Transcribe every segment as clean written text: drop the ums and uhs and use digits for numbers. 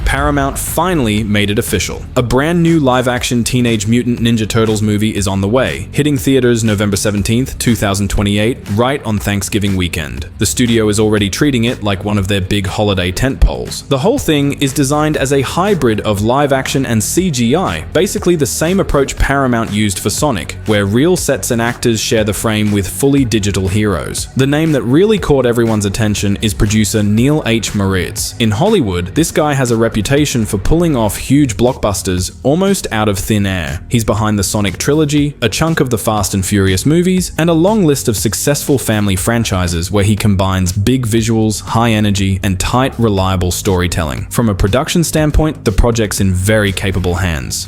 Paramount finally made it official. A brand new live-action Teenage Mutant Ninja Turtles movie is on the way, hitting theaters November 17th, 2028, right on Thanksgiving weekend. The studio is already treating it like one of their big holiday tentpoles. The whole thing is designed as a hybrid of live-action and CGI, basically the same approach Paramount used for Sonic, where real sets and actors share the frame with fully digital heroes. The name that really caught everyone's attention is producer Neil H. Moritz. In Hollywood, this guy has a reputation for pulling off huge blockbusters almost out of thin air. He's behind the Sonic trilogy, a chunk of the Fast and Furious movies, and a long list of successful family franchises where he combines big visuals, high energy, and tight, reliable storytelling. From a production standpoint, the project's in very capable hands.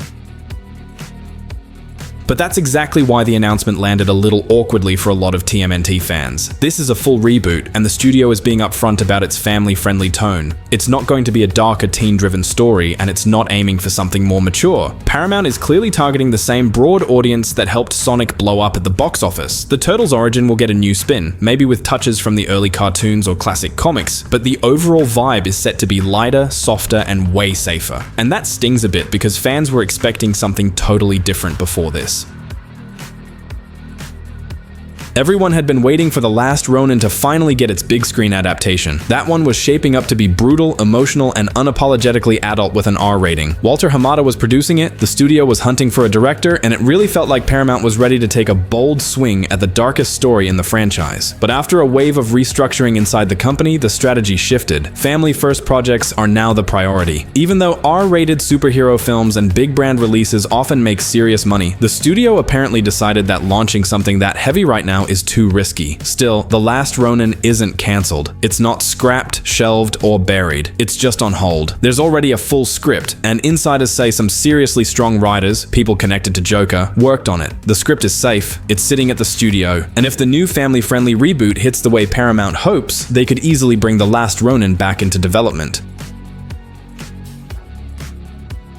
But that's exactly why the announcement landed a little awkwardly for a lot of TMNT fans. This is a full reboot, and the studio is being upfront about its family-friendly tone. It's not going to be a darker teen-driven story, and it's not aiming for something more mature. Paramount is clearly targeting the same broad audience that helped Sonic blow up at the box office. The Turtles' origin will get a new spin, maybe with touches from the early cartoons or classic comics, but the overall vibe is set to be lighter, softer, and way safer. And that stings a bit because fans were expecting something totally different before this. Everyone had been waiting for The Last Ronin to finally get its big screen adaptation. That one was shaping up to be brutal, emotional, and unapologetically adult with an R rating. Walter Hamada was producing it, the studio was hunting for a director, and it really felt like Paramount was ready to take a bold swing at the darkest story in the franchise. But after a wave of restructuring inside the company, the strategy shifted. Family-first projects are now the priority. Even though R-rated superhero films and big brand releases often make serious money, the studio apparently decided that launching something that heavy right now is too risky. Still, The Last Ronin isn't cancelled. It's not scrapped, shelved, or buried. It's just on hold. There's already a full script, and insiders say some seriously strong writers, people connected to Joker, worked on it. The script is safe, it's sitting at the studio, and if the new family-friendly reboot hits the way Paramount hopes, they could easily bring The Last Ronin back into development.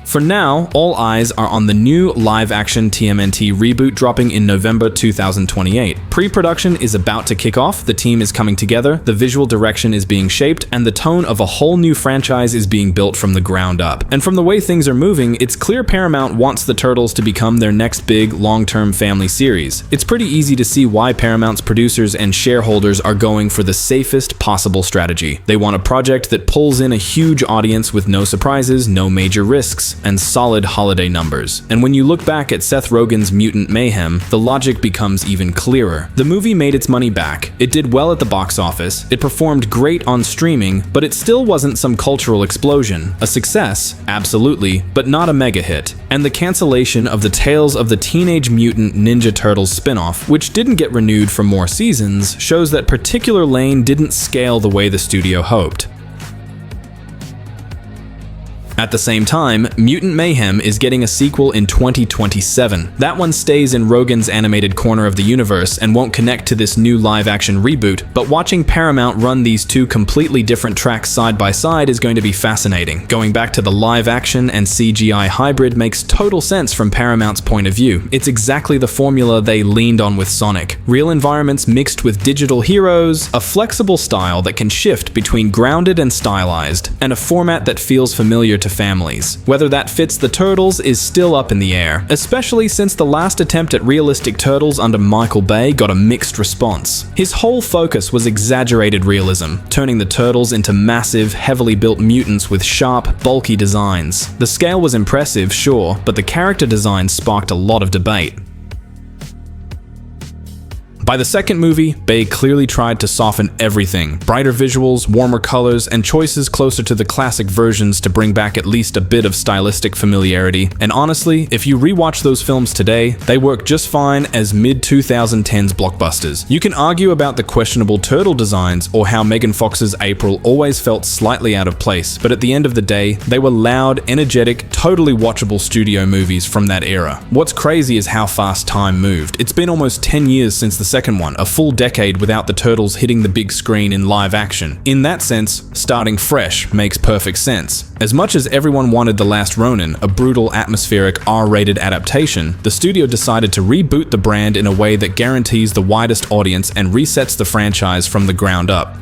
For now, all eyes are on the new live-action TMNT reboot dropping in November 2028. Pre-production is about to kick off, the team is coming together, the visual direction is being shaped, and the tone of a whole new franchise is being built from the ground up. And from the way things are moving, it's clear Paramount wants the Turtles to become their next big, long-term family series. It's pretty easy to see why Paramount's producers and shareholders are going for the safest possible strategy. They want a project that pulls in a huge audience with no surprises, no major risks, and solid holiday numbers. And when you look back at Seth Rogen's Mutant Mayhem, the logic becomes even clearer. The movie made its money back. It did well at the box office, it performed great on streaming, but it still wasn't some cultural explosion. A success, absolutely, but not a mega hit. And the cancellation of the Tales of the Teenage Mutant Ninja Turtles spin-off, which didn't get renewed for more seasons, shows that particular lane didn't scale the way the studio hoped. At the same time, Mutant Mayhem is getting a sequel in 2027. That one stays in Rogen's animated corner of the universe and won't connect to this new live-action reboot, but watching Paramount run these two completely different tracks side by side is going to be fascinating. Going back to the live-action and CGI hybrid makes total sense from Paramount's point of view. It's exactly the formula they leaned on with Sonic. Real environments mixed with digital heroes, a flexible style that can shift between grounded and stylized, and a format that feels familiar to families. Whether that fits the Turtles is still up in the air, especially since the last attempt at realistic Turtles under Michael Bay got a mixed response. His whole focus was exaggerated realism, turning the Turtles into massive, heavily built mutants with sharp, bulky designs. The scale was impressive, sure, but the character design sparked a lot of debate. By the second movie, Bay clearly tried to soften everything. Brighter visuals, warmer colors, and choices closer to the classic versions to bring back at least a bit of stylistic familiarity. And honestly, if you rewatch those films today, they work just fine as mid-2010s blockbusters. You can argue about the questionable turtle designs or how Megan Fox's April always felt slightly out of place, but at the end of the day, they were loud, energetic, totally watchable studio movies from that era. What's crazy is how fast time moved. It's been almost 10 years since the second one, a full decade without the Turtles hitting the big screen in live action. In that sense, starting fresh makes perfect sense. As much as everyone wanted The Last Ronin, a brutal, atmospheric, R-rated adaptation, the studio decided to reboot the brand in a way that guarantees the widest audience and resets the franchise from the ground up.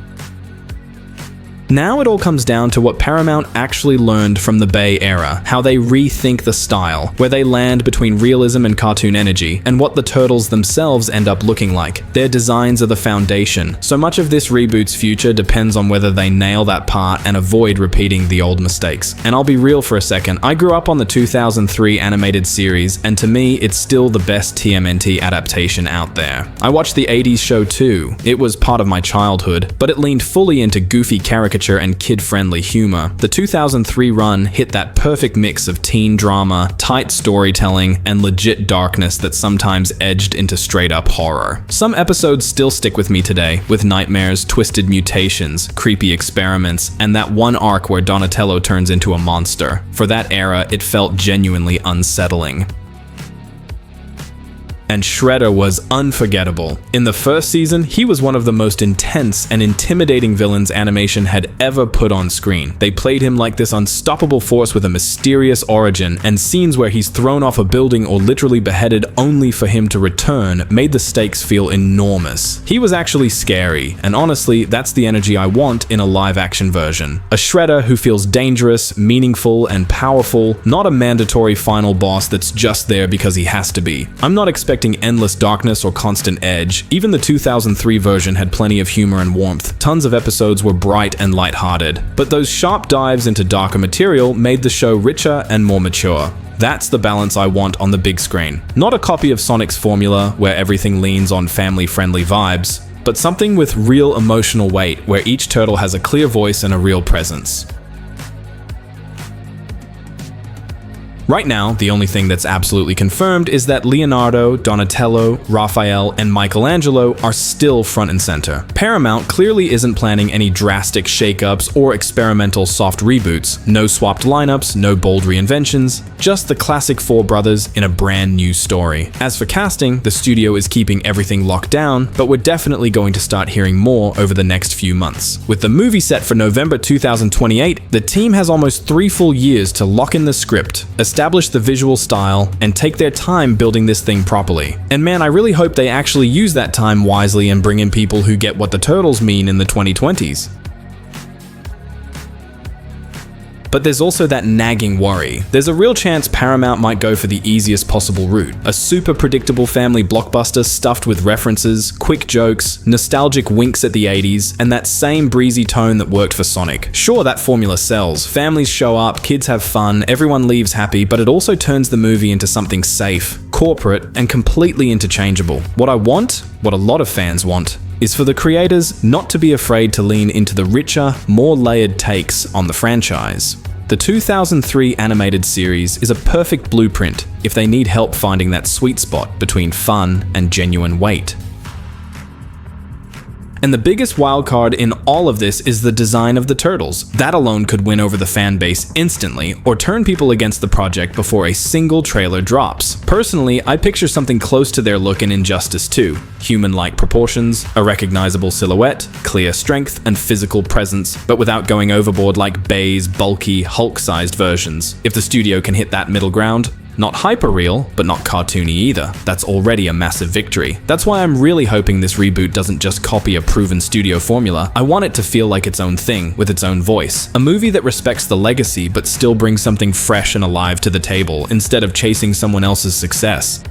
Now it all comes down to what Paramount actually learned from the Bay era, how they rethink the style, where they land between realism and cartoon energy, and what the turtles themselves end up looking like. Their designs are the foundation. So much of this reboot's future depends on whether they nail that part and avoid repeating the old mistakes. And I'll be real for a second, I grew up on the 2003 animated series, and to me, it's still the best TMNT adaptation out there. I watched the 80s show too. It was part of my childhood, but it leaned fully into goofy caricature and kid-friendly humor. The 2003 run hit that perfect mix of teen drama, tight storytelling, and legit darkness that sometimes edged into straight-up horror. Some episodes still stick with me today, with nightmares, twisted mutations, creepy experiments, and that one arc where Donatello turns into a monster. For that era, it felt genuinely unsettling. And Shredder was unforgettable. In the first season, he was one of the most intense and intimidating villains animation had ever put on screen. They played him like this unstoppable force with a mysterious origin, and scenes where he's thrown off a building or literally beheaded only for him to return made the stakes feel enormous. He was actually scary, and honestly, that's the energy I want in a live-action version. A Shredder who feels dangerous, meaningful, and powerful, not a mandatory final boss that's just there because he has to be. I'm not expecting endless darkness or constant edge. Even the 2003 version had plenty of humor and warmth. Tons of episodes were bright and lighthearted. But those sharp dives into darker material made the show richer and more mature. That's the balance I want on the big screen. Not a copy of Sonic's formula, where everything leans on family-friendly vibes, but something with real emotional weight, where each turtle has a clear voice and a real presence. Right now, the only thing that's absolutely confirmed is that Leonardo, Donatello, Raphael, and Michelangelo are still front and center. Paramount clearly isn't planning any drastic shakeups or experimental soft reboots. No swapped lineups, no bold reinventions, just the classic four brothers in a brand new story. As for casting, the studio is keeping everything locked down, but we're definitely going to start hearing more over the next few months. With the movie set for November 2028, the team has almost 3 full years to lock in the script, establish the visual style, and take their time building this thing properly. And man, I really hope they actually use that time wisely and bring in people who get what the Turtles mean in the 2020s. But there's also that nagging worry. There's a real chance Paramount might go for the easiest possible route. A super predictable family blockbuster stuffed with references, quick jokes, nostalgic winks at the 80s, and that same breezy tone that worked for Sonic. Sure, that formula sells. Families show up, kids have fun, everyone leaves happy, but it also turns the movie into something safe, corporate, and completely interchangeable. What I want, what a lot of fans want, is for the creators not to be afraid to lean into the richer, more layered takes on the franchise. The 2003 animated series is a perfect blueprint if they need help finding that sweet spot between fun and genuine weight. And the biggest wildcard in all of this is the design of the Turtles. That alone could win over the fan base instantly, or turn people against the project before a single trailer drops. Personally, I picture something close to their look in Injustice 2. Human-like proportions, a recognizable silhouette, clear strength, and physical presence, but without going overboard like Bay's bulky, Hulk-sized versions. If the studio can hit that middle ground, not hyper-real, but not cartoony either. That's already a massive victory. That's why I'm really hoping this reboot doesn't just copy a proven studio formula. I want it to feel like its own thing, with its own voice. A movie that respects the legacy, but still brings something fresh and alive to the table, instead of chasing someone else's success.